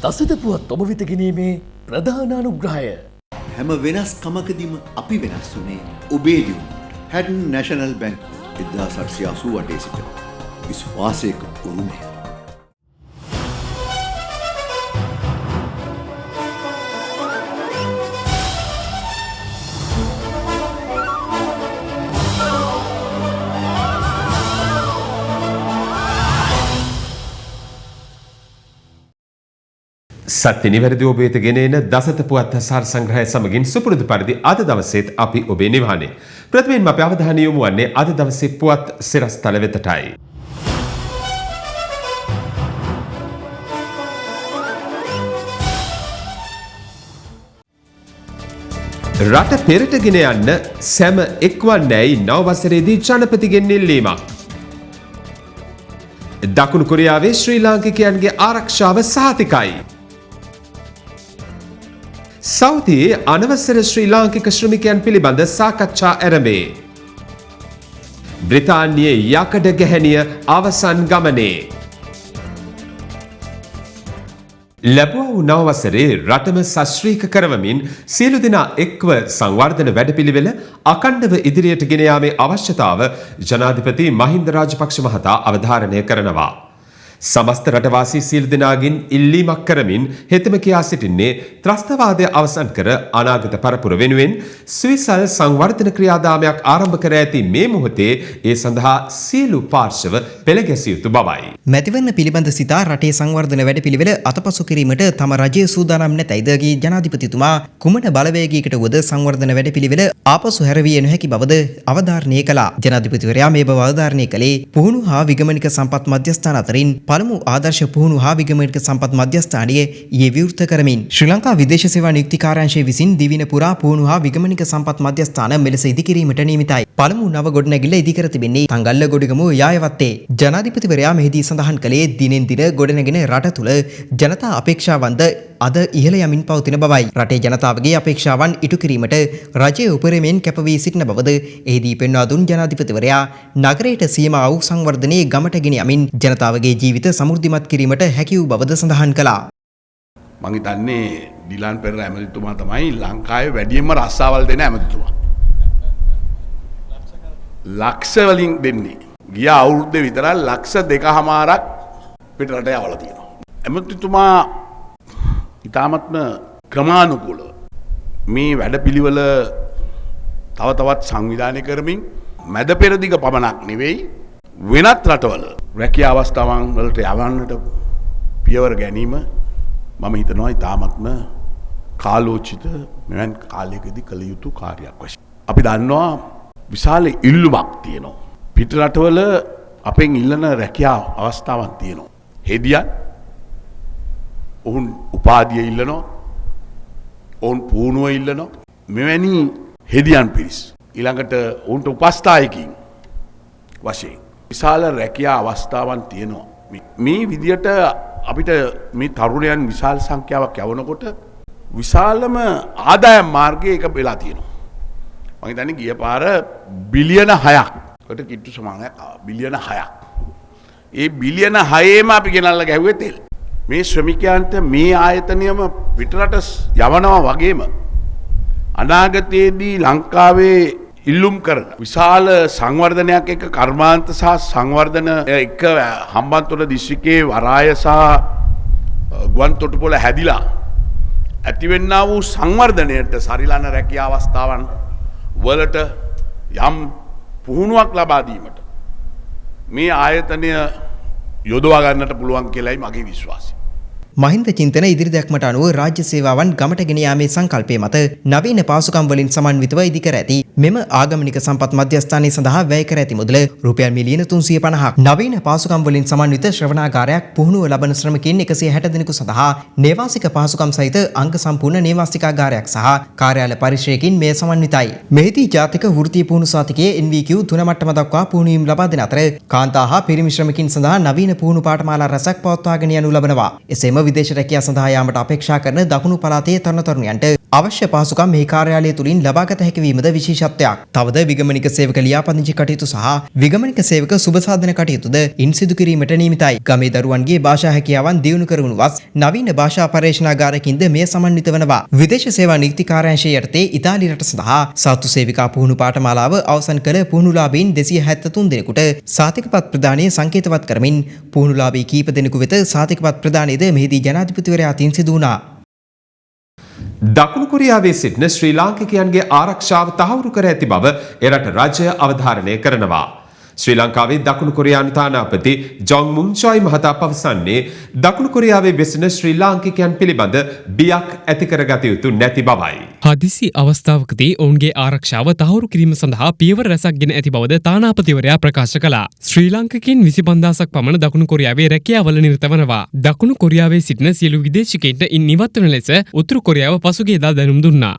දසත පුවත් ඔබ වෙත ගෙනීමේ ප්‍රධාන අනුග්‍රහය. හැම වෙනස්කමකදීම අපි වෙනස් වුණේ ඔබේ දියුණුවට. හැඩන් නැෂනල් බැංකුව 1888 සිට විශ්වාසයක උරුමය. සත්‍ය නිවැරදි ඔබ වෙත ගෙන එන දසත පුවත් සාර සංග්‍රහය සමගින් සුපුරුදු පරිදි අද දවසේත් අපි ඔබේ නිවහනේ. ප්‍රථමයෙන්ම අපි අවධානය යොමු වන්නේ අද දවසේ පුවත් සිරස්තල වෙතටයි. රට පෙරට ගෙන යන්න සැම එක්වන්නේයි නව වසරේදී ජනපතිගෙන් ඉල්ලීමක්. දකුණු කොරියාවේ ශ්‍රී ලාංකිකයන්ගේ ආරක්ෂාව සහතිකයි. සෞදියේ අනවසර ශ්‍රී ලාංකික ශ්‍රමිකයන් පිළිබඳ සාකච්ඡා ආරම්භේ. බ්‍රිතාන්‍යයේ යකඩ ගැහැණිය අවසන් ගමනේ. ලැබුවා වූ නව වසරේ රටම සශ්‍රීක කරවමින් සියලු දෙනා එක්ව සංවර්ධන වැඩපිළිවෙල අඛණ්ඩව ඉදිරියට ගෙන යාමේ අවශ්‍යතාව ජනාධිපති මහින්ද රාජපක්ෂ මහතා අවධාරණය කරනවා. සමස්ත රටවාසී සියලු දෙනාගෙන් ඉල්ලීමක් කරමින් හෙතෙම කියා සිටින්නේ ත්‍රස්තවාදය අවසන් කර අනාගත පරපුර වෙනුවෙන් සුවිසල් සංවර්ධන ක්‍රියාදාමයක් ආරම්භ කර ඇති මේ මොහොතේ ඒ සඳහා සියලු පාර්ශව පෙළ ගැසිය යුතු බවයි. මැතිවරණ පිළිබඳ සිතා රටේ සංවර්ධන වැඩපිළිවෙල අතපසු කිරීමට තම රජය සූදානම් නැතයිද ගී ජනාධිපතිතුමා කුමන බලවේගයකට වුවද සංවර්ධන වැඩපිළිවෙල ආපසු හැරවිය නොහැකි බවද අවධාරණය කළා. ජනාධිපතිවරයා මේ බව අවධාරණය කළේ පුහුණු හා විගමනික සම්පත් මධ්‍යස්ථාන අතරින් පළමු ආදර්ශ පුහුණු හා විගමනික සම්පත් මධ්‍යස්ථානයේ ඊයේ විවෘත කරමින් ශ්‍රී ලංකා විදේශ සේවා නියුක්ති කාර්යාංශය විසින් දිවින පුරා පුහුණු හා විගමනික සම්පත් මධ්‍යස්ථාන මෙලෙස ඉදිකිරීමට නියමිතයි. පළමු නව ගොඩනැගිල්ල ඉදිකර තිබෙන්නේ තංගල්ල ගොඩගමුව යායවත්තේ. ජනාධිපතිවරයා මෙහිදී සඳහන් කළේ දිනෙන් දින ගොඩනැගෙන රට තුළ ජනතා අපේක්ෂාවන්ද අද ඉහළ යමින් පවතින බවයි. රටේ ජනතාවගේ අපේක්ෂාවන් ඉටු කිරීමට රජය උපරිමයෙන් කැප වී සිටින බවද එහිදී පෙන්වා දුන් ජනාධිපතිවරයා නගරයට සීමා වූ සංවර්ධනයේ ගමට ගෙන යමින් ජනතාවගේ ජීවිත සමෘද්ධිමත් කිරීමට හැකි වූ බවද සඳහන් කළා. මම හිතන්නේ ඩිලාන් පෙරේරා ඇමතිතුමා තමයි ලංකාවේ වැඩියෙන්ම රස්සාවල් දෙන ඇමතිතුමා. ලක්ෂ වලින් දෙන්නේ. ගිය අවුරුද්දේ විතර ලක්ෂ 2.5ක් පිටරට යවලා තියෙනවා. ඇමතිතුමා ඉතාමත්ම ක්‍රමානුකූලව මේ වැඩපිළිවෙල තව තවත් සංවිධානය කරමින් මැද පෙරදිග පමණක් නෙවෙයි වෙනත් රටවල රැකියා අවස්ථාවන් වලට යවන්නට පියවර ගැනීම මම හිතනවා ඉතාමත්ම කාලෝචිත මෙවන් කාලයකදී කළ යුතු කාර්යයක් වශයෙන්. අපි දන්නවා විශාල ඉල්ලුමක් තියෙනවා. පිට රටවල අපෙන් ඉල්ලන රැකියා අවස්ථාවන් තියෙනවා. හෙදියන් ඔවුන් උපාධිය ඉල්ලනවා. ඔවුන් පුහුණුව ඉල්ලනවා. මෙවැනි හෙදියන් පිරිස් ඊළඟට ඔවුන්ට උපස්ථායකින් වශයෙන් විශාල රැකියා අවස්ථාවන් තියෙනවා. මේ විදියට අපිට මේ තරුණයන් විශාල සංඛ්‍යාවක් යවනකොට විශාලම ආදායම් මාර්ගය එක වෙලා තියෙනවා. මම හිතන්නේ ගිය පාර බිලියන 6කට කිට්ටු සමානයක් ආවා. බිලියන 6ක්. ඒ බිලියන 6ේම අපි ගෙනල්ලා ගැහුවේ තෙල්. මේ ශ්‍රමිකයන්ට මේ ආයතනයම පිටරට යවනවා වගේම අනාගතයේදී ලංකාවේ ඉල්ලුම් කරන විශාල සංවර්ධනයක් එක්ක කර්මාන්ත සහ සංවර්ධන එක්ක හම්බන්තොට දිස්ත්‍රික්කයේ වරාය සහ ගුවන් තොටුපොළ හැදිලා ඇතිවෙන්නා වූ සංවර්ධනයට සරිලන රැකියා අවස්ථාවන් වලට යම් පුහුණුවක් ලබා දීමට මේ ආයතනය යොදවා ගන්නට පුළුවන් කියලායි මගේ විශ්වාසය. මහින්ද චින්තන ඉදිරි දැක්මට අනුව රාජ්‍ය සේවාවන් ගමට ගෙන යාමේ සංකල්පය මත නවීන පාසුකම් වලින් සමන්විතව ඉදිකර ඇති මෙම ආගමනික සම්පත් මධ්‍යස්ථානයේ සඳහා වැය කර ඇති මුදල රුපියල් මිලියන 350ක්. නවීන පාසුකම් වලින් සමන්විත ශ්‍රවණාගාරයක් පුහුණුව ලබන ශ්‍රමිකයින් 160 දෙනෙකු සඳහා නේවාසික පාසුකම් සහිත අංග සම්පූර්ණ නේවාසිකාගාරයක් සහ කාර්යාල පරිශ්‍රයකින් මෙය සමන්විතයි. මෙහිදී ජාතික වෘත්තීය පුහුණු සාතිකයේ NVQ 3 මට්ටම දක්වා පුහුණුවීම් ලබා දෙන අතර කාන්තා හා පිරිමි ශ්‍රමිකයින් සඳහා නවීන පුහුණු පාඨමාලා රැසක් පවත්වාගෙන යනු ලබනවා. එසේම විදේශ රැකියාව සඳහා යාමට අපේක්ෂා කරන දකුණු පළාතේ තරුණ තරුණියන්ට අවශ්‍ය පහසුකම් මේ කාර්යාලය තුලින් ලබාගත හැකි වීමද විශේෂත්වයක්. තවද විගමනික සේවක ලියාපදිංචි කටයුතු සහ විගමනික සේවක සුබසාධන කටයුතුද ඉන් සිදු කිරීමට නියමිතයි. ගමේ දරුවන්ගේ භාෂා හැකියාවන් දියුණු කරවනු වස් නවීන භාෂා පර්යේෂණාගාරකින්ද මෙය සමන්විත වනවා. විදේශ සේවා නීති කාර්යාංශය යටතේ ඉතාලි රට සඳහා සාතු සේවිකා පුහුණු පාඨමාලාව අවසන් කළ පුහුණුලාභීන් 273 දෙනෙකුට සාතිකපත් ප්‍රදානය සංකේතවත් කරමින් පුහුණුලාභී කීප දෙනෙකු වෙත සාතිකපත් ප්‍රදානයද මෙහිදී ජනාධිපතිවරයා අතින් සිදු වුණා. දකුණු කොරියාවේ සිටින ශ්‍රී ලාංකිකයන්ගේ ආරක්ෂාව තහවුරු කර ඇති බව එරට රජය අවධාරණය කරනවා. ශ්‍රී ලංකාවේ දකුණු කොරියානු තානාපති ජොන් මුන් චොයි මහතා පවසන්නේ දකුණු කොරියාවේ වෙසෙන ශ්‍රී ලාංකිකයන් පිළිබඳ බියක් ඇති කරගත යුතු නැති බවයි. හදිසි අවස්ථාවකදී ඔවුන්ගේ ආරක්ෂාව තහවුරු කිරීම සඳහා පියවර රැසක් ගෙන ඇති බවද තානාපතිවරයා ප්‍රකාශ කළා. ශ්‍රී ලාංකිකයන් 25000ක් පමණ දකුණු කොරියාවේ රැකියාවල නිරත වනවා. දකුණු කොරියාවේ සිටින සියලු විදේශිකයින්ට ඉන් නිවත් වන ලෙස උතුරු කොරියාව පසුගියදා දැනුම් දුන්නා.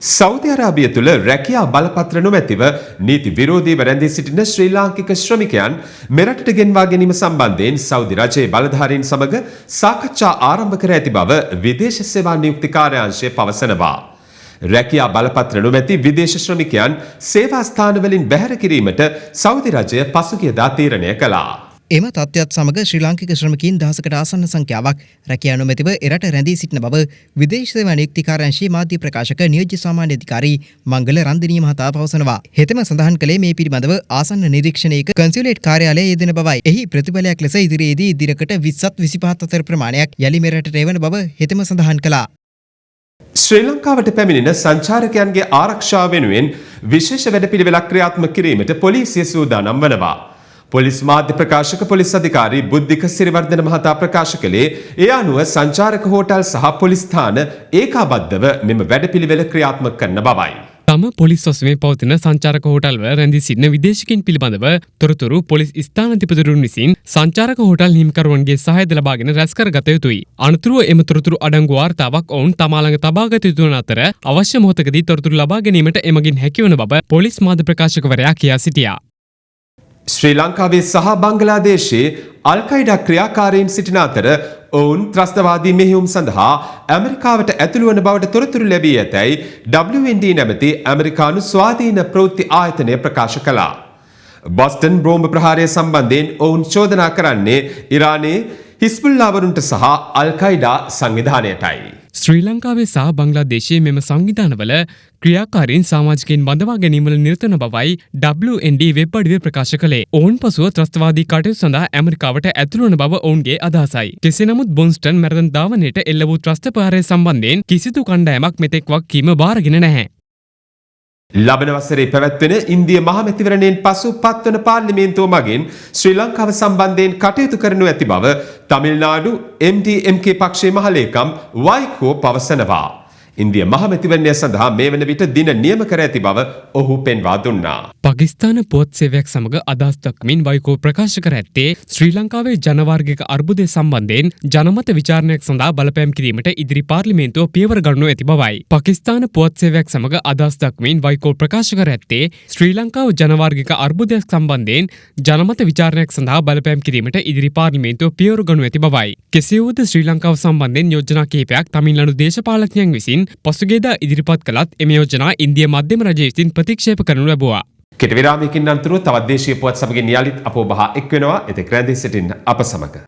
සෞදි අරාබිය තුළ රැකියා බලපත්‍ර නොමැතිව නීති විරෝධීව රැඳී සිටින ශ්‍රී ලාංකික ශ්‍රමිකයන් මෙරටට ගෙන්වා ගැනීම සම්බන්ධයෙන් සෞදි රජයේ බලධාරීන් සමග සාකච්ඡා ආරම්භ කර ඇති බව විදේශ සේවා නියුක්ති කාර්යාංශය පවසනවා. රැකියා බලපත්‍ර නොමැති විදේශ ශ්‍රමිකයන් සේවා ස්ථානවලින් බැහැර කිරීමට සෞදි රජය පසුගියදා තීරණය කළා. එම තත්ත්වයත් සමග ශ්‍රී ලාංකික ශ්‍රමිකයින් දහසකට ආසන්න සංඛ්‍යාවක් රැකියා නොමැතිව එරට රැඳී සිටින බව විදේශ සේවා නියුක්ති කාර්යාංශයේ මාධ්‍ය ප්‍රකාශක නියෝජ්‍ය සාමාන්‍ය අධිකාරී මංගල රන්දිනී මහතා පවසනවා. හෙතෙම සඳහන් කළේ මේ පිළිබඳව ආසන්න නිරීක්ෂණයක කන්සියුලේට් කාර්යාලයේ යෙදෙන බවයි. එහි ප්‍රතිඵලයක් ලෙස ඉදිරියේදී දිනකට 20ත් 25ත් අතර ප්‍රමාණයක් යලි මෙරටට එවන බව හෙතෙම සඳහන් කළා. ශ්‍රී ලංකාවට පැමිණෙන සංචාරකයන්ගේ ආරක්ෂාව වෙනුවෙන් විශේෂ වැඩපිළිවෙලක් ක්‍රියාත්මක කිරීමට පොලිසිය සූදානම් වනවා. පොලිස් මාධ්‍ය ප්‍රකාශක පොලිස් අධිකාරී බුද්ධික සිරිවර්ධන මහතා ප්‍රකාශ කළේ ඒ අනුව සංචාරක හෝටල් සහ පොලිස් ස්ථාන ඒකාබද්ධව මෙම වැඩපිළිවෙල ක්‍රියාත්මක කරන බවයි. තම පොලිස් ඔස්මේ පවතින සංචාරක හෝටල්වල රැඳී සිටින විදේශිකයින් පිළිබඳව තොරතුරු පොලිස් ස්ථානාධිපතිවරුන් විසින් සංචාරක හෝටල් හිමිකරුවන්ගේ සහායද ලබාගෙන රැස් කරගත යුතුයි. අනතුරුව එම තොරතුරු අඩංගු වාර්තාවක් ඔවුන් තමා ළඟ තබාගත යුතු වන අතර අවශ්‍ය මොහොතකදී තොරතුරු ලබා ගැනීමට එමගින් හැකිවන බව පොලිස් මාධ්‍ය ප්‍රකාශකවරයා කියා සිටියා. ශ්‍රී ලංකාවේ සහ බංගලාදේශයේ අල්කයිඩා ක්‍රියාකාරීන් සිටින අතර ඔවුන් ත්‍රස්තවාදී මෙහෙයුම් සඳහා ඇමරිකාවට ඇතුළු වන බවට තොරතුරු ලැබී ඇතැයි WND නැමැති ඇමරිකානු ස්වාධීන ප්‍රවෘත්ති ආයතනය ප්‍රකාශ කළා. බොස්ටන් බෝම්බ ප්‍රහාරය සම්බන්ධයෙන් ඔවුන් චෝදනා කරන්නේ ඉරානයේ හිස්බුල්ලාවරුන්ට සහ අල්කයිඩා සංවිධානයටයි. ශ්‍රී ලංකාවේ සහ බංග්ලාදේශයේ මෙම සංවිධානවල ක්‍රියාකාරීන් සාමාජිකයින් බඳවා ගැනීමවල නිරත වන බවයි WND වෙබ් අඩවිය ප්‍රකාශ කළේ. ඔවුන් පසුව ත්‍රස්තවාදී කටයුතු සඳහා ඇමරිකාවට ඇතුළු වන බව ඔවුන්ගේ අදහසයි. කෙසේ නමුත් බොන්ස්ටන් මැරතන් ධාවනයට එල්ල වූ ත්‍රස්ත ප්‍රහාරය සම්බන්ධයෙන් කිසිදු කණ්ඩායමක් මෙතෙක් වගකීම බාරගෙන නැහැ. ලබන වසරේ පැවැත්වෙන ඉන්දිය මහමැතිවරණයෙන් පසු පත්වන පාර්ලිමේන්තුව මගින් ශ්‍රී ලංකාව සම්බන්ධයෙන් කටයුතු කරනු ඇති බව තමිල්නාඩු MDMK පක්ෂයේ මහලේකම් වයිකෝ පවසනවා. ඉන්දිය මහමැතිවරණය සඳහා මේ වන විට දින නියම කර ඇති බව ඔහු පෙන්වා දුන්නා. පාකිස්තාන පුවත් සේවයක් සමග අදහස් දක්වමින් වයිකෝ ප්‍රකාශ කර ඇත්තේ ශ්‍රී ලංකාවේ ජනවාර්ගික අර්බුදය සම්බන්ධයෙන් ජනමත විචාරණයක් සඳහා බලපෑම් කිරීමට ඉදිරි පාර්ලිමේන්තුව පියවර ගන්නු ඇති බවයි. පාකිස්තාන පුවත් සේවයක් සමග අදහස් දක්වමින් වයිකෝ ප්‍රකාශ කර ඇත්තේ ශ්‍රී ලංකාව ජනවාර්ගික අර්බුදයක් සම්බන්ධයෙන් ජනමත විචාරණයක් සඳහා බලපෑම් කිරීමට ඉදිරි පාර්ලිමේන්තුව පියවර ගන්නු ඇති බවයි. කෙසේ වුවද ශ්‍රී ලංකාව සම්බන්ධයෙන් යෝජනා කිහිපයක් තමිල්නාඩු දේශපාලකයන් විසින් පසුගියදා ඉදිරිපත් කළත් එම යෝජනා ඉන්දිය මධ්‍යම රජය විසින් ප්‍රතික්ෂේප කරනු ලැබුවා. කෙටි විරාමයකින් අනතුරුව තවත් දේශීය පුවත් සමගින් යාලිත් අප ඔබ හා එක් වෙනවා. එතෙක් රැඳී සිටින්න අප සමග.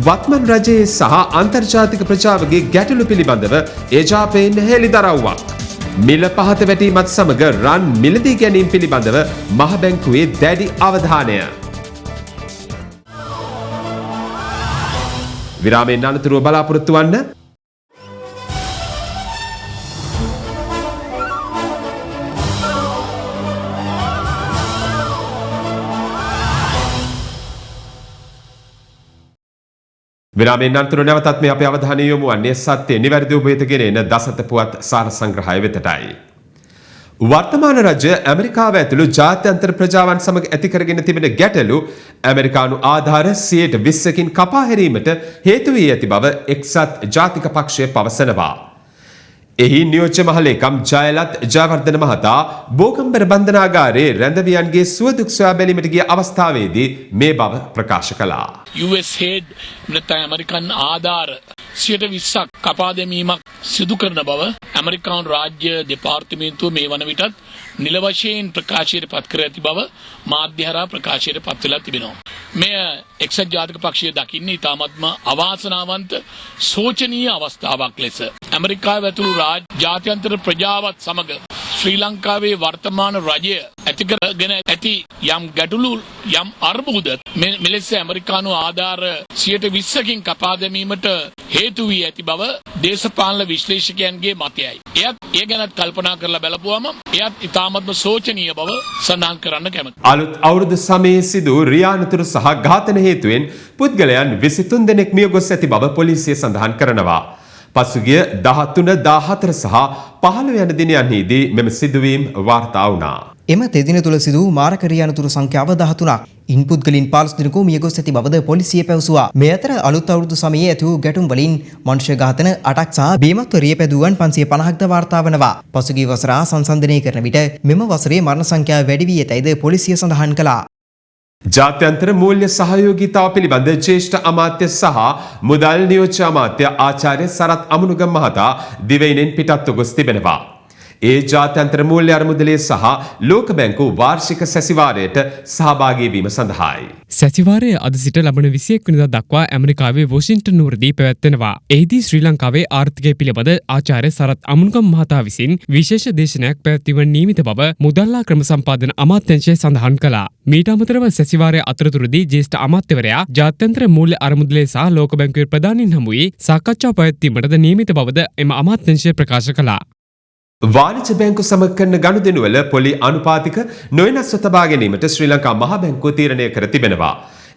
වත්මන් රජයේ සහ අන්තර්ජාතික ප්‍රජාවගේ ගැටලු පිළිබඳව ඒජාපයෙන් හෙළිදරව්වක්. මිල පහත වැටීමත් සමග රන් මිලදී ගැනීම පිළිබඳව මහ බැංකුවේ දැඩි අවධානය. විරාමයෙන් අනතුරුව බලාපොරොත්තු වන්න. විරාමයෙන් අනතුරුව නැවතත් මේ අපේ අවධානය යොමු වන්නේ සත්‍ය නිවැරදි ඔබ වෙත ගෙන එන දසත පුවත් සාර සංග්‍රහය වෙතටයි. වර්තමාන රජය ඇමරිකාව ඇතුළු ජාත්‍යන්තර ප්‍රජාවන් සමග ඇති කරගෙන තිබෙන ගැටලු ඇමරිකානු ආධාර 20%කින් කපා හැරීමට හේතු වී ඇති බව එක්සත් ජාතික පක්ෂය පවසනවා. එහි නියෝජ්‍ය මහලේකම් ජයලත් ජයවර්ධන මහතා බෝගම්බර බන්ධනාගාරයේ රැඳවියන්ගේ සුවදුක් සොයා බැලීමට ගිය අවස්ථාවේදී මේ බව ප්‍රකාශ කළා. US head නැත්නම් ඇමරිකන් ආධාර 20%ක් කපා දැමීමක් සිදු කරන බව ඇමරිකානු රාජ්‍ය දෙපාර්තමේන්තුව මේ වන විටත් නිල වශයෙන් ප්‍රකාශයට පත් කර ඇති බව මාධ්‍ය හරහා ප්‍රකාශයට පත් වෙලා තිබෙනවා. මෙය එක්සත් ජාතික පක්ෂය දකින්නේ ඉතාමත්ම අවාසනාවන්ත සෝචනීය අවස්ථාවක් ලෙස. ඇමරිකාව ඇතුළු ජාත්‍යන්තර ප්‍රජාවත් සමග ශ්‍රී ලංකාවේ වර්තමාන රජය ඇති කරගෙන ඇති යම් ගැටලු යම් අර්බුද මෙලෙස ඇමරිකානු ආධාර 20%කින් කපා දැමීමට හේතු වී ඇති බව දේශපාලන විශ්ලේෂකයන්ගේ මතයයි. ඒ ගැනත් කල්පනා කරලා බලපුවම එයත් ඉතාමත්ම සෝචනීය බව සඳහන් කරන්න කැමතියි. අලුත් අවුරුදු සමයේ සිදු රියානතුරු සහ ඝාතන හේතුවෙන් පුද්ගලයන් 23 දෙනෙක් මිය ගොස් ඇති බව පොලිසිය සඳහන් කරනවා. පසුගිය 13, 14 සහ 15 යන දිනයන්හිදී මෙම සිදුවීම් වාර්තා වුණා. එම තෙදින තුළ සිදු වූ මාරක රියානතුරු සංඛ්‍යාව 13ක්. ඉන් පුද්ගලින් 15 දෙනෙකු මිය ගොස් ඇති බවද පොලිසිය පැවසුවා. මේ අතර අලුත් අවුරුදු සමයේ ඇති වූ ගැටුම් වලින් මනුෂ්‍ය ඝාතන 8ක් සහ බීමත්ව රියපැදුවන් 550ක්ද වාර්තා වනවා. පසුගිය වසර සංසන්දනය කරන විට මෙම වසරේ මරණ සංඛ්‍යාව වැඩි වී ඇතැයිද පොලිසිය සඳහන් කළා. ජාත්‍යන්තර මූල්‍ය සහයෝගීතාව පිළිබඳ ජ්‍යෙෂ්ඨ අමාත්‍ය සහ මුදල් නියෝජ්‍ය අමාත්‍ය ආචාර්ය සරත් අමුණුගම මහතා දිවයිනෙන් පිටත්ව ගොස් තිබෙනවා. ඒ ජාත්‍යන්තර මූල්‍ය අරමුදලේ සහ ලෝක බැංකු වාර්ෂික සැසිවාරයට සහභාගී වීම සඳහායි. සැසිවාරය අද සිට ලබන 21 වෙනිදා දක්වා ඇමරිකාවේ වොෂින්ටන් නුවරදී පැවැත්වෙනවා. එහිදී ශ්‍රී ලංකාවේ ආර්ථිකය පිළිබඳ ආචාර්ය සරත් අමුණුගම මහතා විසින් විශේෂ දේශනයක් පැවැත්වීම නියමිත බව මුදල්ලා ක්‍රම සම්පාදන අමාත්‍යාංශය සඳහන් කළා. මීට අමතරව සැසිවාරය අතරතුරදී ජ්‍යෙෂ්ඨ අමාත්‍යවරයා ජාත්‍යන්තර මූල්‍ය අරමුදලේ සහ ලෝක බැංකුවේ ප්‍රධානීන් හමුවේ සාකච්ඡා පැවැත්වීමටද නියමිත බවද එම අමාත්‍යාංශය ප්‍රකාශ කළා. වාණිජ බැංකු සමග කරන ගනුදෙනුවල පොලි අනුපාතික නොවෙනස්ව තබා ගැනීමට ශ්‍රී ලංකා මහ බැංකුව තීරණය කර තිබෙනවා.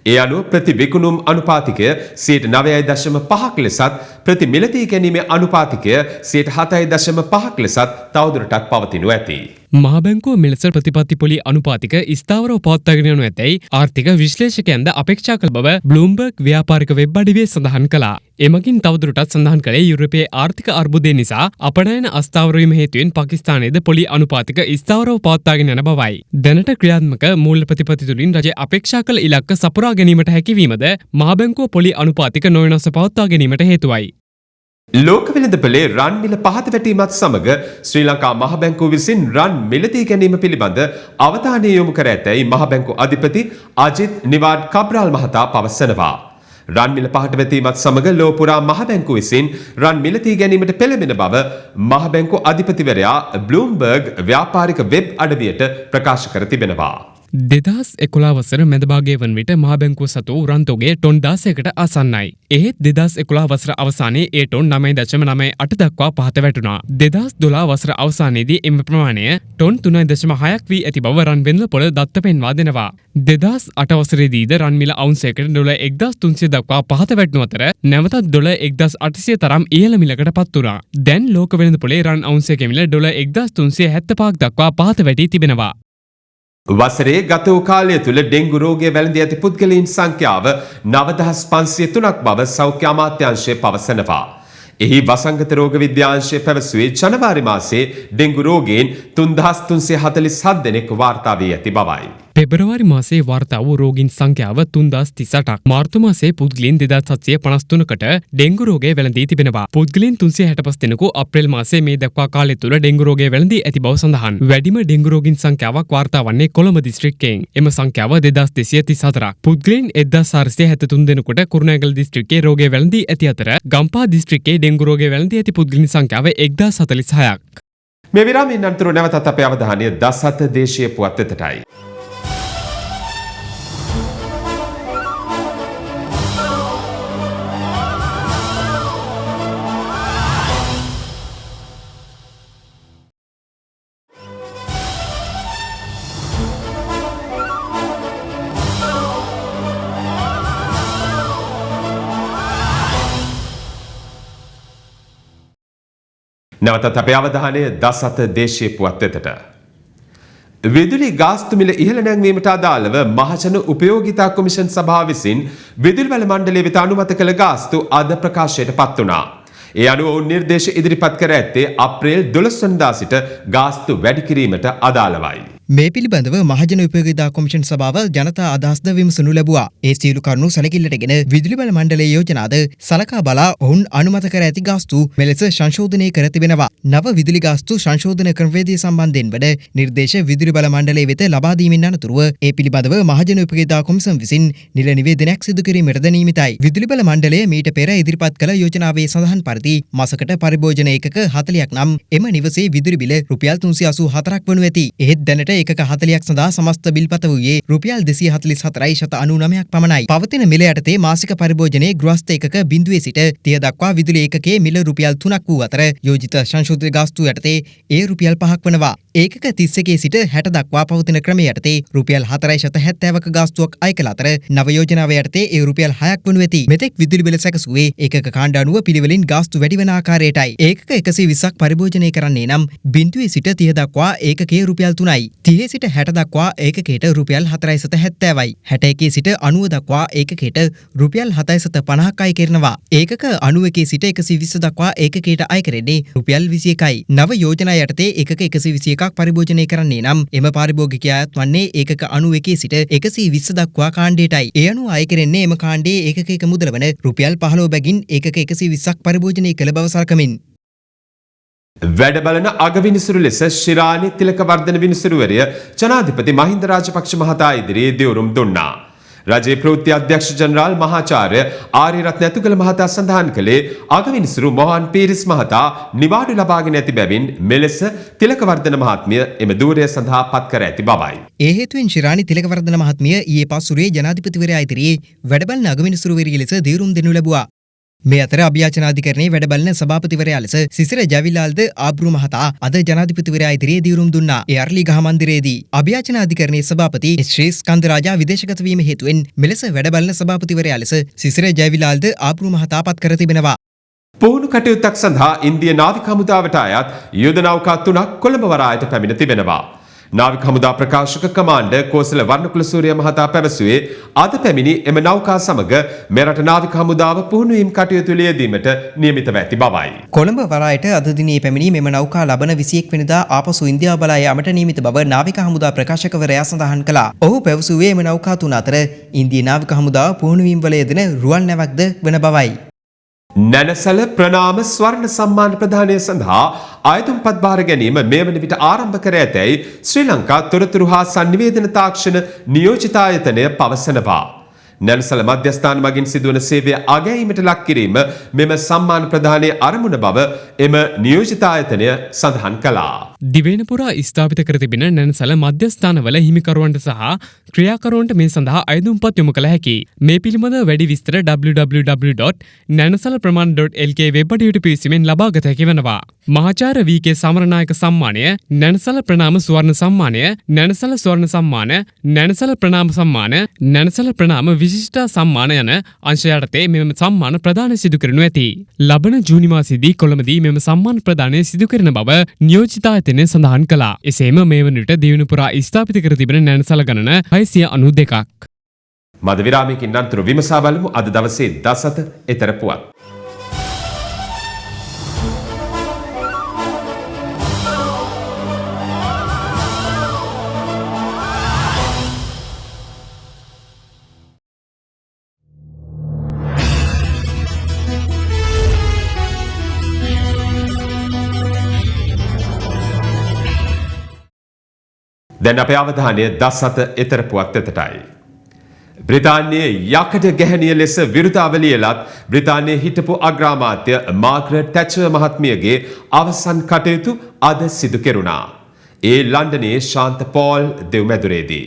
ඒ අනුව ප්‍රති විකුණුම් අනුපාතිකය 9.5% ලෙසත් ප්‍රති මිලදී ගැනීමේ අනුපාතිකය 7.5% ලෙසත් තවදුරටත් පවතිනු ඇති. මහ බැංකුව මෙලෙස ප්‍රතිපත්ති පොලි අනුපාතික ස්ථාවරව පවත්වාගෙන යනු ඇතැයි ආර්ථික විශ්ලේෂකයන්ද අපේක්ෂා කළ බව බ්ලූම්බර්ග් ව්‍යාපාරික වෙබ් අඩවියේ සඳහන් කළා. එමගින් තවදුරටත් සඳහන් කළේ යුරෝපයේ ආර්ථික අර්බුදය නිසා අපනයන අස්ථාවර වීම හේතුවෙන් පාකිස්තානයේද පොලි අනුපාතික ස්ථාවරව පවත්වාගෙන යන බවයි. දැනට ක්‍රියාත්මක මූල්‍ය ප්‍රතිපත්ති තුලින් රජය අපේක්ෂා කළ ඉලක්ක සපුරා ගැනීමට හැකිවීමද මහ බැංකුව පොලි අනුපාතික නොවෙනස්ව පවත්වා ගැනීමට හේතුවයි. ලෝක වෙළඳපොලේ රන් මිල පහත වැටීමත් සමග ශ්‍රී ලංකා මහ බැංකුව විසින් රන් මිලදී ගැනීම පිළිබඳ අවධානය යොමු කර ඇතැයි මහ බැංකුව අධිපති අජිත් නිවාඩ් කබ්‍රාල් මහතා පවසනවා. රන් මිල පහත වැටීමත් සමග ලොව පුරා මහ බැංකුව විසින් රන් මිලදී ගැනීමට පෙළඹෙන බව මහ බැංකුව අධිපතිවරයා බ්ලූම්බර්ග් ව්‍යාපාරික වෙබ් අඩවියට ප්‍රකාශ කර තිබෙනවා. 2011 වසර මැදභාගය වන විට මහ බැංකුව සතු රන් තොගේ ටොන් 16කට ආසන්නයි. එහෙත් 2011 වසර අවසානයේ ඒ ටොන් 9.98 දක්වා පහත වැටුණා. 2012 වසර අවසානයේදී එම ප්‍රමාණය ටොන් 3.6ක් වී ඇති බව රන් වෙළඳපොළ දත්ත පෙන්වා දෙනවා. 2008 වසරේදීද රන් මිල අවුන්සයකට ඩොලර් 1300 දක්වා පහත වැටුණු අතර නැවතත් ඩොලර් 1800 තරම් ඉහළ මිලකට පත් වුණා. දැන් ලෝක වෙළඳපොලේ රන් අවුන්සයක මිල ඩොලර් 1375ක් දක්වා පහත වැටී තිබෙනවා. වසරේ ගත වූ කාලය තුළ ඩෙංගු රෝගය වැළඳී ඇති පුද්ගලයන් සංඛ්‍යාව 9503ක් බව සෞඛ්‍ය අමාත්‍යාංශය පවසනවා. එහි වසංගත රෝග විද්‍යාංශය පැවසුවේ ජනවාරි මාසයේ ඩෙංගු රෝගයෙන් 3347 දෙනෙක් වාර්තා වී ඇති බවයි. පෙබරවාරි මාසයේ වාර්තා වූ රෝගීන් සංඛ්‍යාව 3038ක්. මාර්තු මාසයේ පුද්ගලයන් 2753කට ඩෙංගු රෝගය වැළඳී තිබෙනවා. පුද්ගලයන් 365 දෙනෙකු අප්‍රේල් මාසයේ මේ දක්වා කාලය තුළ ඩෙංගු රෝගය වැළඳී ඇති බව සඳහන්. වැඩිම ඩෙංගු රෝගීන් සංඛ්‍යාවක් වාර්තා වන්නේ කොළඹ දිස්ත්‍රික්කයෙන්. එම සංඛ්‍යාව 2234ක්. පුද්ගලයන් 1473 දෙනෙකුට කුරුණෑගල දිස්ත්‍රික්කයේ රෝගය වැළඳී ඇති අතර ගම්පහ දිස්ත්‍රික්කයේ ඩෙංගු රෝගය වැළඳී ඇති පුද්ගලයන් සංඛ්‍යාව 1046ක්. මේ විරාමයෙන් අනතුරු නැවතත් අපේ අවධානය දසත දේශීය පුවත් වෙතටයි. නැවතත් අපේ අවධානය දසත දේශීය පුවත් වෙතට. විදුලි ගාස්තු මිල ඉහළ නැංවීමට අදාළව මහජන උපයෝගිතා කොමිෂන් සභාව විසින් විදුලි බල මණ්ඩලය වෙත අනුමත කළ ගාස්තු අද ප්‍රකාශයට පත් වුණා. ඒ අනුව ඔවුන් නිර්දේශ ඉදිරිපත් කර ඇත්තේ අප්‍රේල් 12 වෙනිදා සිට ගාස්තු වැඩි කිරීමට අදාළවයි. මේ පිළිබඳව මහජන උපයෝගිතා කොමිෂන් සභාව ජනතා අදහස්ද විමසනු ලැබුවා. ඒ සියලු කරුණු සැලකිල්ලටගෙන විදුලි බල මණ්ඩලයේ යෝජනාද සලකා බලා ඔවුන් අනුමත කර ඇති ගාස්තු මෙලෙස සංශෝධනය කර තිබෙනවා. නව විදුලි ගාස්තු සංශෝධන ක්‍රමවේදය සම්බන්ධයෙන් වන නිර්දේශ විදුලි බල මණ්ඩලය වෙත ලබා දීමෙන් අනතුරුව ඒ පිළිබඳව මහජන උපයෝගිතා කොමිසම විසින් නිල නිවේදනයක් සිදු කිරීමට ද නියමිතයි. විදුලි බල මණ්ඩලය මීට පෙර ඉදිරිපත් කළ යෝජනාවේ සඳහන් පරිදි මාසකට පරිභෝජන ඒකක 40ක් නම් එම නිවසේ විදුලි බිල රුපියල් 384ක් වනු ඇති. එහෙත් දැනට ඒකක 40ක් සඳහා සමස්ත බිල්පත වූයේ රුපියල් 244.99ක් පමණයි. පවතින මිල යටතේ මාසික පරිභෝජනයේ ගෘහස්ත ඒකක 0 සිට 30 දක්වා විදුලි ඒකකයේ මිල රුපියල් 3ක් වූ අතර යෝජිත සංශෝධිත ගාස්තු යටතේ ඒ රුපියල් 5ක් වනවා. ඒකක 31 සිට 60 දක්වා පවතින ක්‍රමය යටතේ රුපියල් 4.70ක ගාස්තුවක් අය කළ අතර නව යෝජනාව යටතේ ඒ රුපියල් 6ක් වනු ඇති. මෙතෙක් විදුලි බිල සැකසුවේ ඒකක කාණ්ඩ අනුව පිළිවෙලින් ගාස්තු වැඩි වන ආකාරයටයි. ඒකක 120ක් පරිභෝජනය කරන්නේ නම් 0 සිට 30 දක්වා ඒකකයේ රුපියල් 3යි. 30 සිට 60 දක්වා ඒකකයට රුපියල් 4.70යි. 61 සිට 90 දක්වා ඒකකයට රුපියල් 7.50ක් අය කරනවා. ඒකක 91 සිට 120 දක්වා ඒකකයට අය කරන්නේ රුපියල් 21යි. නව යෝජනා යටතේ ඒකක 121ක් පරිභෝජනය කරන්නේ නම් එම පාරිභෝගිකයා අයත් වන්නේ ඒකක 91 සිට 120 දක්වා කාණ්ඩයටයි. ඒ අනුව අය කරන්නේ එම කාණ්ඩයේ ඒකකයක මුදල වන රුපියල් 15 බැගින් ඒකක 120ක් පරිභෝජනය කළ බව සලකමින් වැඩ බලන අගවිනිසුරු ලෙස ශිරාණි තිලකවර්ධන විනිසුරුවරිය ජනාධිපති මහින්ද රාජපක්ෂ මහතා ඉදිරියේ දියුරුම් දුන්නා. රජයේ ප්‍රවෘත්ති අධ්‍යක්ෂ ජනරාල් මහාචාර්ය ආරියරත්න ඇතුගල මහතා සඳහන් කළේ අගවිනිසුරු මොහන් පීරිස් මහතා නිවාඩු ලබාගෙන ඇති බැවින් මෙලෙස තිලකවර්ධන මහත්මිය එම ධූරය සඳහා පත් කර ඇති බවයි. ඒ හේතුවෙන් ශිරාණි තිලකවර්ධන මහත්මිය ඊයේ පස්වරුවේ ජනාධිපතිවරයා ඉදිරියේ වැඩ බලන අගවිනිසුරුවරිය ලෙස දියුරුම් දෙනු ලැබුවා. මේ අතර අභියාචනාධිකරණයේ වැඩ බලන සභාපතිවරයා ලෙස සිසිර ජැවිලාල්ද ආබ්රු මහතා අද ජනාධිපතිවරයා ඉදිරියේ දියුරුම් දුන්නා. ඒ අර්ලිගහ මන්දිරයේදී අභියාචනාධිකරණයේ සභාපති ශ්‍රී ස්කන්ද රාජා විදේශගත වීම හේතුවෙන් මෙලෙස වැඩ බලන සභාපතිවරයා ලෙස සිසිර ජැවිලාල්ද ආබ්රු මහතා පත් කර තිබෙනවා. පුහුණු කටයුත්තක් සඳහා ඉන්දිය නාවික හමුදාවට අයත් යුද නෞකා 3ක් කොළඹ වරායට පැමිණ තිබෙනවා. නාවික හමුදා ප්‍රකාශක කමාන්ඩර් කෝසල වර්ණකුල සූරිය මහතා පැවසුවේ අද පැමිණි එම නෞකා සමග මෙරට නාවික හමුදාව පුහුණුවීම් කටයුතු ලියදීමට නියමිතව ඇති බවයි. කොළඹ වරායට අද දිනේ පැමිණි මෙම නෞකා ලබන 21 වෙනිදා ආපසු ඉන්දියාව බලා යාමට නියමිත බව නාවික හමුදා ප්‍රකාශකවරයා සඳහන් කළා. ඔහු පැවසුවේ එම නෞකා තුන අතර ඉන්දිය නාවික හමුදාව පුහුණුවීම් වල යෙදෙන රුවන් නැවක්ද වන බවයි. නැනසල ප්‍රනාම ස්වර්ණ සම්මාන ප්‍රදානය සඳහා ආයතනපත් බාර ගැනීම මේ වන විට ආරම්භ කර ඇතැයි ශ්‍රී ලංකා තොරතුරු හා සංනිවේදන තාක්ෂණ නියෝජිත ආයතනය පවසනවා. නැනසල මධ්‍යස්ථාන මගින් සිදුවන සේවය අගැයීමට ලක් කිරීම මෙම සම්මාන ප්‍රදානයේ අරමුණ බව එම නියෝජිත ආයතනය සඳහන් කළා. දිවයින පුරා ස්ථාපිත කර තිබෙන නැනසල මධ්‍යස්ථානවල හිමිකරුවන්ට සහ ක්‍රියාකරුවන්ට මේ සඳහා අයදුම්පත් යොමු කළ හැකි. මේ පිළිබඳ වැඩි විස්තර www.nansalapraman.lk වෙබ් අඩවියට පිවිසීමෙන් ලබාගත හැකි වෙනවා. මහාචාර්ය වී.කේ. සමරනායක සම්මානය, නැනසල ප්‍රනාම ස්වර්ණ සම්මානය, නැනසල ස්වර්ණ සම්මාන, නැනසල ප්‍රනාම සම්මාන, නැනසල ප්‍රනාම විශිෂ්ට සම්මාන යන අංශ යටතේ මෙම සම්මාන ප්‍රදානය සිදු කරනු ඇති. ලබන ජූනි මාසයේදී කොළඹදී මෙම සම්මාන ප්‍රදානය සිදු කරන බව නියෝජිත ආයතනය සඳහන් කළා. එසේම මේ වන විට දිවයින පුරා ස්ථාපිත කර තිබෙන නැනසල ගණන 692ක්. මද විරාමයකින් අනතුරු විමසා බලමු අද දවසේ දසත එතර පුවත්. දැන් අපේ අවධානය දසත එතර පුවත් වෙතටයි. බ්‍රිතාන්‍යයේ යකඩ ගැහැණිය ලෙස විරුතාවලියලත් බ්‍රිතාන්‍යයේ හිටපු අග්‍රාමාත්‍ය මාග්‍රට් තැචර් මහත්මියගේ අවසන් කටයුතු අද සිදු කෙරුණා. ඒ ලන්ඩනයේ ශාන්ත පෝල් දෙව්මැදුරේදී.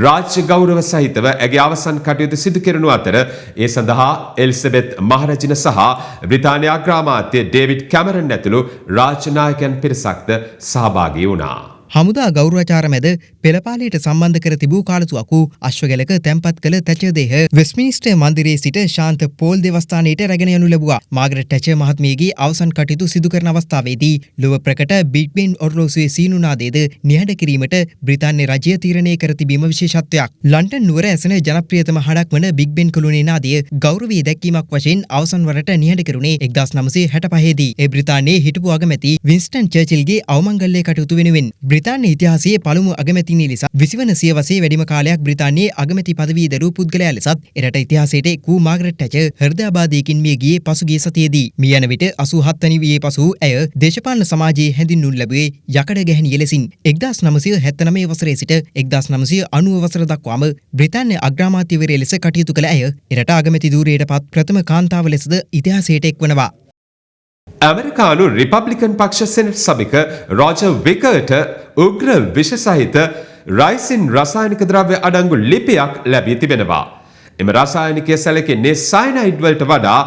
රාජ්‍ය ගෞරව සහිතව ඇගේ අවසන් කටයුතු සිදු කෙරුණු අතර ඒ සඳහා එලිසබෙත් මහරජින සහ බ්‍රිතාන්‍ය අග්‍රාමාත්‍ය ඩේවිඩ් කැමරන් ඇතුළු රාජ්‍ය නායකයන් පිරිසක්ද සහභාගී වුණා. හමුදා ගෞරවාචාර මැද පෙළපාලයට සම්බන්ධ කර තිබූ කාලතුවක්කු අශ්වගැලක තැන්පත් කළ තැචර් දේහ වෙස්ට්මින්ස්ටර් මන්දිරයේ සිට ශාන්ත පෝල් දේවස්ථානයට රැගෙන යනු ලැබුවා. මාගරට් තැචර් මහත්මියගේ අවසන් කටයුතු සිදු කරන අවස්ථාවේදී ලොව ප්‍රකට බිග් බෙන් ඔරලෝසුවේ සීනු නාදයේද නිහඬ කිරීමට බ්‍රිතාන්‍ය රජය තීරණය කර තිබීම විශේෂත්වයක්. ලන්ඩන් නුවර ඇසෙන ජනප්‍රියතම හඩක් වන බිග් බෙන් කුළුණේ නාදය ගෞරවී දැක්වීමක් වශයෙන් අවසන් වරට නිහඬ කෙරුණේ 1965 දී. ඒ බ්‍රිතාන්‍යයේ හිටපු අගමැති වින්ස්ටන් චර්චිල්ගේ අවමංගල්‍ය කටයුතු වෙනුවෙන් බ්‍රිතාන්‍ය ඉතිහාසයේ පළමු අගමැතිනිය ලෙස 20 වන සියවසේ වැඩිම කාලයක් බ්‍රිතාන්‍යයේ අගමැති පදවිය දරූ පුද්ගලයා ලෙසත් එරට ඉතිහාසයට එක් වූ මාගරට් තැචර් හෘදයාබාධයකින් මිය ගියේ පසුගිය සතියේදී. මිය යන විට 87 වන වියේ පසු ඇය දේශපාලන සමාජයේ හැඳින්වනු ලැබුවේ යකඩ ගැහැණිය ලෙසින්. 1979 වසරේ සිට 1990 වසර දක්වාම බ්‍රිතාන්‍ය අග්‍රාමාත්‍යවරිය ලෙස කටයුතු කළ ඇය එරට අගමැති ධූරයට පත් ප්‍රථම කාන්තාව ලෙසද ඉතිහාසයට එක්වනවා. ඇමරිකානු රිපබ්ලිකන් පක්ෂ සෙනෙට් සභික රෝජර් විකර්ට උග්‍ර විෂ සහිත රයිසින් රසායනික ද්‍රව්‍ය අඩංගු ලිපියක් ලැබී තිබෙනවා. එම රසායනිකය සැලකෙන්නේ සයනයිඩ් වලට වඩා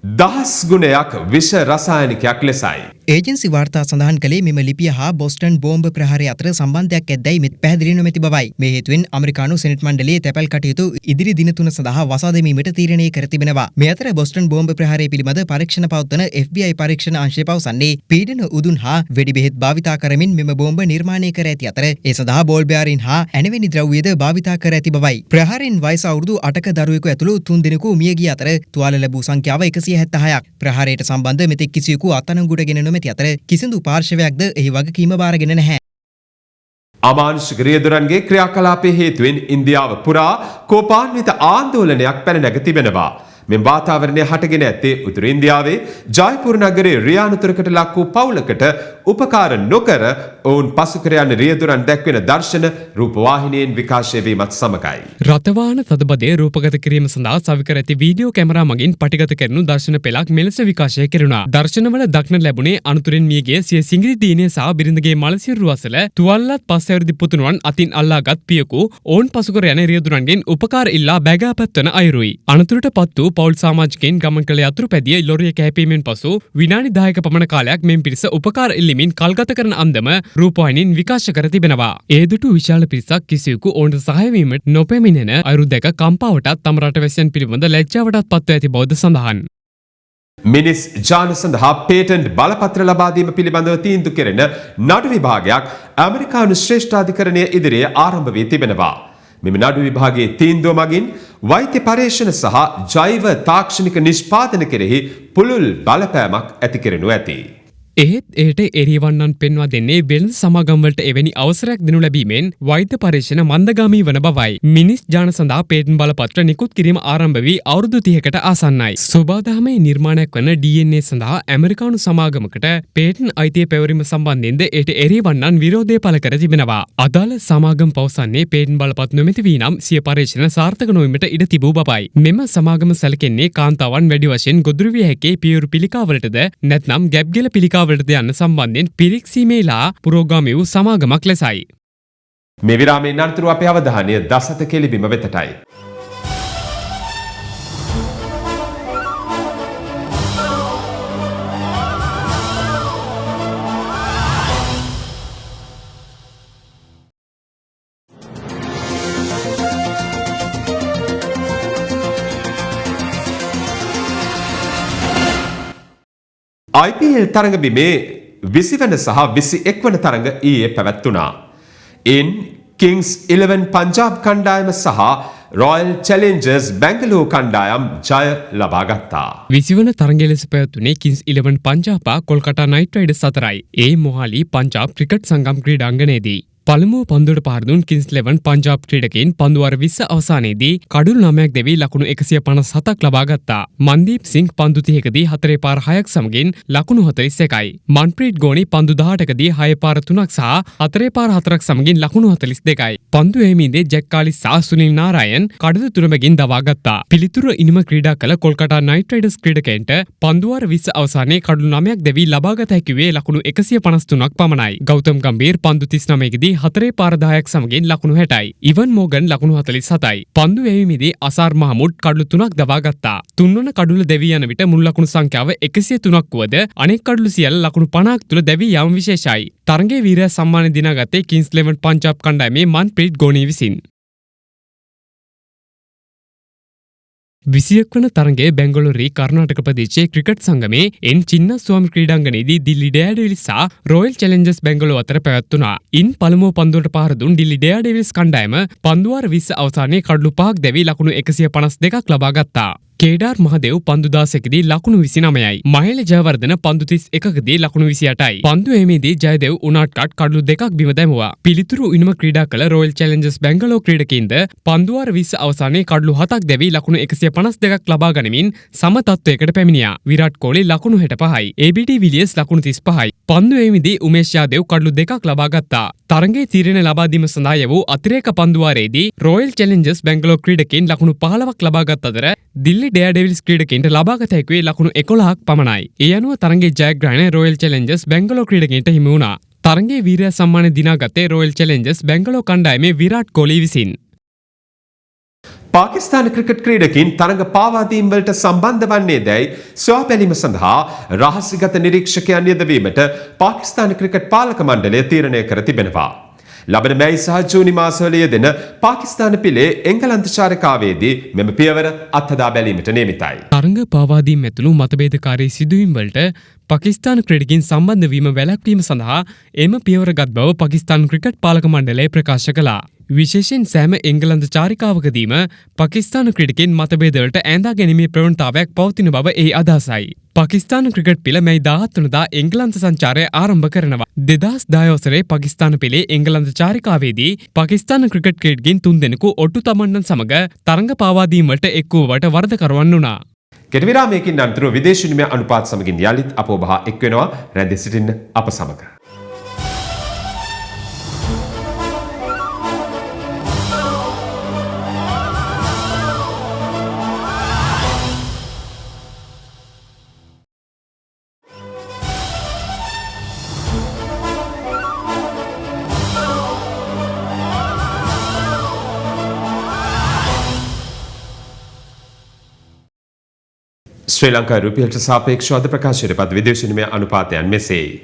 10 ගුණයක් විෂ රසායනිකයක් ලෙසයි. ඒජන්සි වාර්තා සඳහන් කළේ මෙම ලිපිය හා බොස්ටන් බෝම්බ ප්‍රහාරය අතර සම්බන්ධයක් ඇද්දැයි මෙත් පැහැදිලි නොමැති බවයි. මේ හේතුවෙන් ඇමරිකානු සෙනෙට් මණ්ඩලයේ තැපැල් කටයුතු ඉදිරි දින 3 සඳහා වසා දැමීමට තීරණය කර තිබෙනවා. මේ අතර බොස්ටන් බෝම්බ ප්‍රහාරය පිළිබඳ පරීක්ෂණ පවත්වන FBI පරීක්ෂණ අංශය පවසන්නේ පීඩන උදුන් හා වෙඩි බෙහෙත් භාවිතා කරමින් මෙම බෝම්බ නිර්මාණය කර ඇති අතර ඒ සඳහා බෝල් බෑරින් හා ඇනවැනි ද්‍රව්‍යද භාවිතා කර ඇති බවයි. ප්‍රහාරයෙන් වයස අවුරුදු 8ක දරුවෙකු ඇතුළු 3 දෙනෙකු මිය ගිය අතර තුවාල ලැබූ සංඛ්‍යාව 176ක්. ප්‍රහාරයට සම්බන්ධ මෙතෙක් කිසිවෙකු අත්අඩංගුවට ගෙන නොමැති අතර කිසිදු පාර්ශවයක්ද එහි වගකීම බාරගෙන නැහැ. අමානුෂික රියදුරන්ගේ ක්‍රියාකලාපයේ හේතුවෙන් ඉන්දියාව පුරා කෝපාන්විත ආන්දෝලනයක් පැන නැග තිබෙනවා. මෙම වාතාවරණය හටගෙන ඇත්තේ උතුරු ඉන්දියාවේ ජයපුර නගරයේ රියානුතරකට ලක් වූ පවුලකට උපකාර නොකර ඔවුන් පසුකර යන රියදුරන් දැක්වෙන දර්ශන රූපවාහිනියෙන් විකාශය වීමත් සමගයි. රථවාහන තදබදය රූපගත කිරීම සඳහා සවිකර ඇති වීඩියෝ කැමරා මගින් පටිගත කරනු දර්ශන පෙළක් මෙලෙස විකාශය කෙරුණා. දර්ශනවල දක්න ලැබුණේ අනතුරෙන් මියගිය සිය සිඟිරි දීනිය සහ බිරිඳගේ මලසිරුරු අසල තුවල්ලත් පස් ඇවිරිදි පුතුණුවන් අතින් අල්ලාගත් පියකු ඔවුන් පසුකර යන රියදුරන්ගෙන් උපකාර ඉල්ලා බැගෑපත්වන අයුරුයි. අනතුරට පත් වූ පෞල් සමාජිකයින් ගමන් කළ යතුරු පැදිය ලොරිය කැපීමෙන් පසු විනාඩි 10ක පමණ කාලයක් මෙම පිරිස උපකාර ඉල්ලමින් කල්ගත කරන අන්දම රූපවාහිනියෙන් විකාශ කර තිබෙනවා. ඒ දුටු විශාල පිරිසක් කිසිවෙකු ඔවුන්ට සහාය වීමට නොපැමිණෙන අයුරු දැක කම්පාවටත් තම රටවැසියන් පිළිබඳ ලැජ්ජාවටත් පත්ව ඇති බවද සඳහන්. මිනිස් ජාන සඳහා පේටන්ට් බලපත්‍ර ලබා දීම පිළිබඳව තීන්දුව කෙරෙන නඩු විභාගයක් ඇමරිකානු ශ්‍රේෂ්ඨාධිකරණය ඉදිරියේ ආරම්භ වී තිබෙනවා. මෙම නඩු විභාගයේ තීන්දුව මගින් වෛද්‍ය පර්යේෂණ සහ ජෛව තාක්ෂණික නිෂ්පාදන කෙරෙහි පුළුල් බලපෑමක් ඇති කරනු ඇති. එහෙත් එයට එරිවන්නන් පෙන්වා දෙන්නේ වෙළඳ සමාගම්වලට එවැනි අවසරයක් දෙනු ලැබීමෙන් වෛද්‍ය පරීක්ෂණ මන්දගාමී වන බවයි. මිනිස් ජාන සඳහා පේටන්ට් බලපත්‍ර නිකුත් කිරීම ආරම්භ වී අවුරුදු 30කට ආසන්නයි. සෝබාදහමේ නිර්මාණයක් වන DNA සඳහා ඇමරිකානු සමාගමකට පේටන්ට් අයිතිය පැවරීම සම්බන්ධයෙන්ද එයට එරිවන්නන් විරෝධය පළ කර තිබෙනවා. අදාළ සමාගම් පවසන්නේ පේටන්ට් බලපත් නොමැති වී නම් සිය පරීක්ෂණ සාර්ථක නොවීමට ඉඩ තිබූ බවයි. මෙම සමාගම සැලකෙන්නේ කාන්තාවන් වැඩි වශයෙන් ගොදුරු විය හැකි පියවරු පිළිකාවලටද නැත්නම් ගැබ්ගෙල පිළිකාවලටද යන්න සම්බන්ධයෙන් පිරික්සීමේලා පුරෝගාමී වූ සමාගමක් ලෙසයි. මේ විරාමයෙන් අනතුරු අපේ අවධානය දසත කෙලිබිම වෙතටයි. IPL තරඟ බිමේ 20 වන සහ 21 වන තරඟ ඊයේ පැවැත්වුණා. ඉන් කිංස් 11 පංජාබ් කණ්ඩායම සහ රොයල් චැලෙන්ජර්ස් බැංගලෝර කණ්ඩායම් ජය ලබා ගත්තා. 20 වන තරඟය ලෙස පැවැත්වුණේ කිංස් 11 පංජාබ කොල්කතා නයිට් රයිඩර්ස් අතරයි. ඒ මොහාලි පංජාබ් ක්‍රිකට් සංගම් ක්‍රීඩාංගණයේදී පළමුව පන්දුවට පහර දුන් කිංස් 11 පංජාබ් ක්‍රීඩකයින් පන්දු වාර 20 අවසානයේදී කඩුළු 9ක් දෙවි ලකුණු 157ක් ලබා ගත්තා. මන්දීප් සිං පන්දු 30කදී 4 පාර 6ක් සමගින් ලකුණු 41යි. මන්ප්‍රීට් ගෝනි පන්දු 18කදී 6 පාර 3ක් සහ 4 පාර 4ක් සමගින් ලකුණු 42යි. පන්දු එහිමින්දේ ජැක් කාලිස් සහ සුනිල් නාරායන් කඩුළු 3 මගින් දවා ගත්තා. පිළිතුරු ඉනිම ක්‍රීඩා කළ කොල්කතා නයිට් රයිඩර්ස් ක්‍රීඩකයන්ට පන්දු වාර 20 අවසානයේ කඩුළු 9ක් දෙවි ලබා ගත හැකි වේ ලකුණු 153ක් පමණයි. ගෞතම් ගම්බීර් පන්දු 39කදී 4 පාර 10ක් සමගින් ලකුණු 60යි. ඉවන් මෝගන් ලකුණු 47යි. පන්දු වැවීමේදී අසාර් මහමුඩ් කඩලු 3ක් දවා ගත්තා. තුන්වන කඩුල දැවී යන විට මුල් ලකුණු සංඛ්‍යාව 103ක් වුවද අනෙක් කඩලු සියල්ල ලකුණු 50ක් තුල දැවී යාම විශේෂයි. තරගයේ වීරයා සම්මානය දිනාගත්තේ කිංස් 11 පංජාබ් කණ්ඩායමේ මන්ප්‍රීත් ගෝනී විසින්. 21 වන තරගයේ බැංගලෝරි කර්ණාටක ප්‍රදේශයේ ක්‍රිකට් සංගමේ එන් චින්නස්වාමි ක්‍රීඩාංගණයේදී දිල්ලි ඩෙයාර්ඩෙවිල්ස් සහ රොයල් චැලෙන්ජර්ස් බැංගලෝර අතර පැවැත්වුණා. ඉන් පළමුව පන්දුවට පහර දුන් දිල්ලි ඩෙයාර්ඩෙවිල්ස් කණ්ඩායම පන්දු වාර 20 අවසානයේ කඩලු 5ක් දැවී ලකුණු 152ක් ලබා ගත්තා. කේඩාර් මහදෙව් පන්දු 16කදී ලකුණු 29යි. මහේල ජයවර්ධන පන්දු 31කදී ලකුණු 28යි. පන්දු එීමේදී ජයදෙව් උනාට්කට් කඩලු 2ක් බිම දැමුවා. පිළිතුරු ඉනිම ක්‍රීඩා කළ රොයල් චැලෙන්ජර්ස් බැංගලෝර ක්‍රීඩකයින්ද පන්දු වාර 20 අවසානයේ කඩලු 7ක් දැවී ලකුණු 152ක් ලබා ගනිමින් සම තත්වයකට පැමිණියා. විරාට් කොහ්ලි ලකුණු 65යි. ABD විලියර්ස් ලකුණු 35යි. පන්දු එීමේදී උමේෂ් යාදව් කඩලු 2ක් ලබා ගත්තා. තරගයේ තීරණය ලබා දීම සඳහා යෙවූ අතිරේක පන්දු වාරයේදී රොයල් චැලෙන්ජර්ස් බැංගලෝර ක්‍රීඩකයින් ලකුණු 15ක් ලබා ගත් අතර දිල්ලි ඩෙයාර්ඩෙවිල්ස් ක්‍රීඩකයින්ට ලබාගත හැකි ලකුණු 11ක් පමණයි. ඒ අනුව තරගයේ ජයග්‍රහණය රොයල් චැලෙන්ජර්ස් බැංගලෝර ක්‍රීඩකයින්ට හිමි වුණා. තරගයේ වීරයා සම්මානය දිනාගත්තේ රොයල් චැලෙන්ජර්ස් බැංගලෝර කණ්ඩායමේ විරාට් කොහ්ලි විසින්. පාකිස්තාන ක්‍රිකට් ක්‍රීඩකින් තරග පාවාදීම් වලට සම්බන්ධ වන්නේ දැයි සොයා බැලීම සඳහා රහස්‍යගත නිරීක්ෂකයන් යෙදවීමට පාකිස්තාන ක්‍රිකට් පාලක මණ්ඩලය තීරණය කර තිබෙනවා. ලබන මැයි සහ ජූනි මාසවල යෙදෙන පාකිස්තාන පිලේ එංගලන්ත චාරිකාවේදී මෙම පියවර අත්හදා බැලීමට නියමිතයි. තරග පාවාදීම් ඇතුළු මතභේදකාරී සිදුවීම් වලට පාකිස්තාන ක්‍රීඩකින් සම්බන්ධ වීම වැළැක්වීම සඳහා එම පියවර ගත් බව පාකිස්තාන ක්‍රිකට් පාලක මණ්ඩලය ප්‍රකාශ කළා. විශේෂයෙන් සෑම එංගලන්ත චාරිකාවකදීම පාකිස්තාන ක්‍රීඩකින් මතභේදවලට ඈඳා ගැනීමේ ප්‍රවණතාවයක් පවතින බව එහි අදහසයි. පාකිස්තාන ක්‍රිකට් පිළ මැයි 17 වනදා එංගලන්ත සංචාරය ආරම්භ කරනවා. 2010 වසරේ පාකිස්තාන පිලේ එංගලන්ත චාරිකාවේදී පාකිස්තාන ක්‍රිකට් ක්‍රීඩකින් 3 දෙනෙකු ඔට්ටු තමන්නන් සමග තරඟ පාවාදීම් වලට එක් වූවට වරදකරුවන් වුණා. කෙටි විරාමයකින් අනතුරුව විදේශ විනිමය අනුපාත සමගින් යලිත් අප ඔබ හා එක් වෙනවා. රැඳී සිටින්න අප සමග. ශ්‍රී ලංකා රුපියලට සාපේක්ෂව අද ප්‍රකාශයට පත් විදේශ විනිමය අනුපාතයන් මෙසේයි.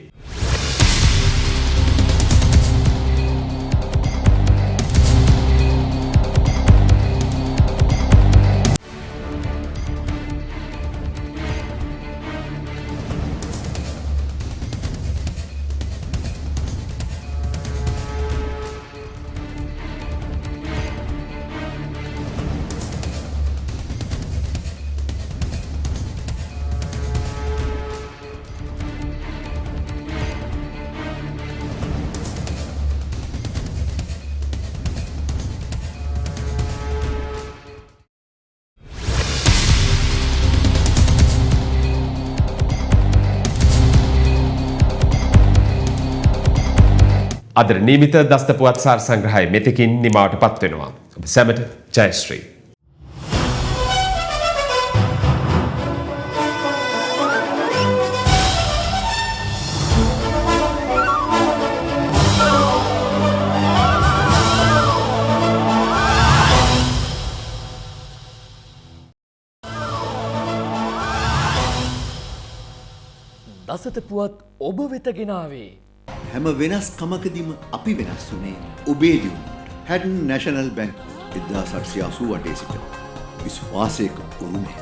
අදට නියමිත දස්ත පුවත් සාර සංග්‍රහය මෙතකින් නිමාවට පත්වෙනවා. ඔබ සැමට ජයශ්‍රී. දසත පුවත් ඔබ වෙත ගෙනාවේ හැම වෙනස්කමකදීම අපි වෙනස් වුණේ ඔබේ දියුණුවට. හැඩන් නැෂනල් බැංකුව 1888 සිට විශ්වාසයක උරුමය.